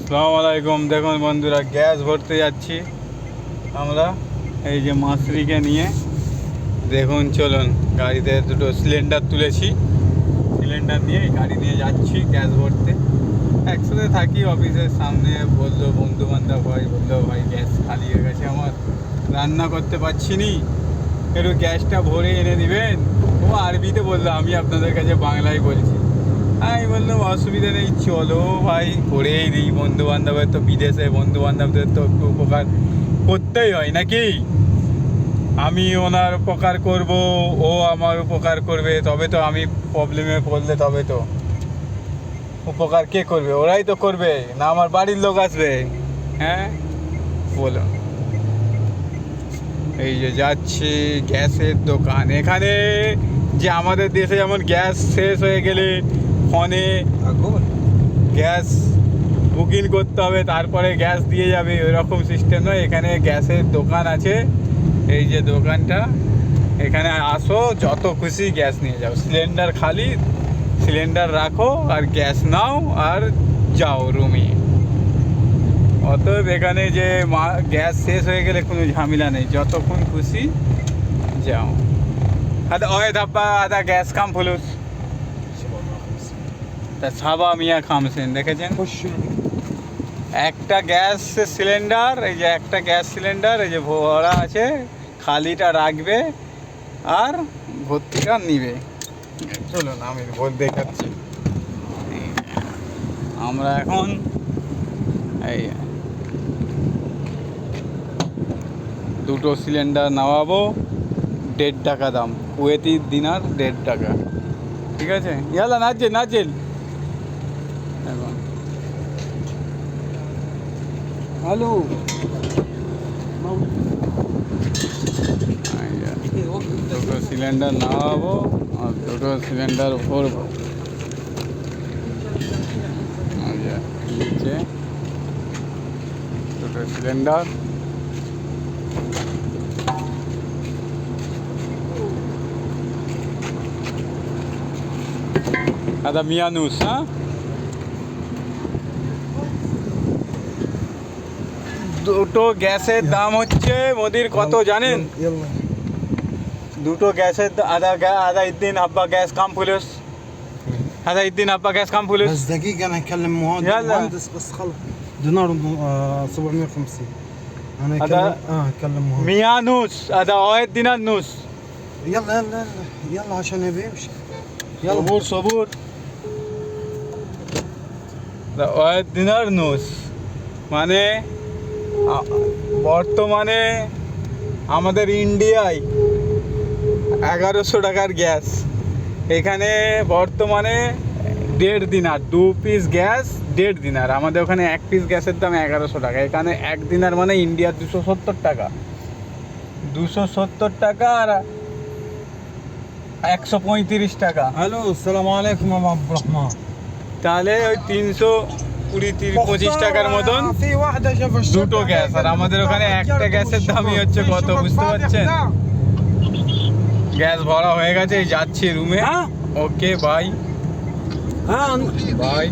আসসালামু আলাইকুম। দেখুন বন্ধুরা, গ্যাস ভরতে যাচ্ছি আমরা এই যে মাসরিকে নিয়ে। দেখুন চলুন, গাড়িতে দুটো সিলিন্ডার তুলেছি, সিলিন্ডার নিয়ে গাড়ি নিয়ে যাচ্ছি গ্যাস ভরতে। একসাথে থাকি অফিসের সামনে, বললো বন্ধু বান্ধব বললো ভাই গ্যাস খালি হয়ে গেছে, আমার রান্না করতে পারছি নি, একটু গ্যাসটা ভরে এনে দিবেন। ও আরবিতে বললো, আমি আপনাদের কাছে বাংলায় বলছি। আমি বললাম অসুবিধা নেই, চলো ভাই করেই দিই। বন্ধু বান্ধবের তো, বিদেশে বন্ধু বান্ধবদের তো একটু উপকার করতেই হয় নাকি। আমি ওনার উপকার করব, ও আমার উপকার করবে, তবে তো আমি প্রবলেমে পড়লে তবে তো উপকার কে করবে? ওরাই তো করবে, না আমার বাড়ির লোক আসবে? হ্যাঁ বলো। এই যে যাচ্ছি গ্যাসের দোকান। এখানে যে আমাদের দেশে যেমন গ্যাস শেষ হয়ে গেলে ফোনে গ্যাস বুকিং করতে হবে, তারপরে গ্যাস দিয়ে যাবে, ওইরকম সিস্টেম নয়। এখানে গ্যাসের দোকান আছে। এই যে দোকানটা, এখানে আসো, যত খুশি গ্যাস নিয়ে যাও। সিলিন্ডার খালি, সিলিন্ডার রাখো আর গ্যাস নাও আর যাও রুমে। অতএব এখানে যে গ্যাস শেষ হয়ে গেলে কোনো ঝামেলা নেই, যতক্ষণ খুশি যাও। আদা ওই ধাপ্পা আদা গ্যাস কাম ফুলুস তা সাবা মিয়া খামছেন, দেখেছেন? একটা গ্যাস সিলিন্ডার, এই যে একটা গ্যাস সিলিন্ডার এই যে ভরা আছে, খালিটা রাখবে আর ভর্তিটা নিবে। চলুন আমি ভোট দেখাচ্ছি। আমরা এখন এই দুটো সিলিন্ডার নামাবো, 1.5 টাকা দাম, কুয়েতি দিনার 1.5 টাকা। ঠিক আছে, ইয়ালা নাজেল নাজেল। এখন হ্যালো, দুটো সিলিন্ডার নামাবো আর দুটো সিলিন্ডার ভরবো। নিচে দুটো সিলিন্ডার, আদা মিয়ানুস। হ্যাঁ, দুটো গ্যাসের দাম হচ্ছে মোদির কত জানেন? দুটো গ্যাসের আদা ইদ্দিন আব্বা গ্যাস কাম ফুলুস، هذا يدينا ابا جاز كام فلوس؟ بس دقيقة أنا أكلم مهندس بس خلص دينار 750. أنا أكلم مهندس. ميانوس هذا واحد دينار نص. يلا عشان يبي يمشي. صبور واحد দিনার নুস, মানে বর্তমানে আমাদের ইন্ডিয়ায় 1100 টাকার গ্যাস। এখানে বর্তমানে 1.5 দিনার, 2 পিস গ্যাস 1.5 দিনার। আমাদের ওখানে 1 পিস গ্যাসের দাম 1100 টাকা। এখানে 1 দিনার মানে ইন্ডিয়ার 270 টাকা। 270 টাকা আর 135 টাকা। ألو السلام عليكم أبو عبد الرحمن. তাহলে ওই 320-25 টাকার মতন في واحدة شاف দুটো গ্যাস। আর আমাদের ওখানে একটা গ্যাসের দামই হচ্ছে কত, বুঝতে পারছেন? গ্যাস ভরা হয়ে গেছে, যাচ্ছি রুমে। Okay bye ها by.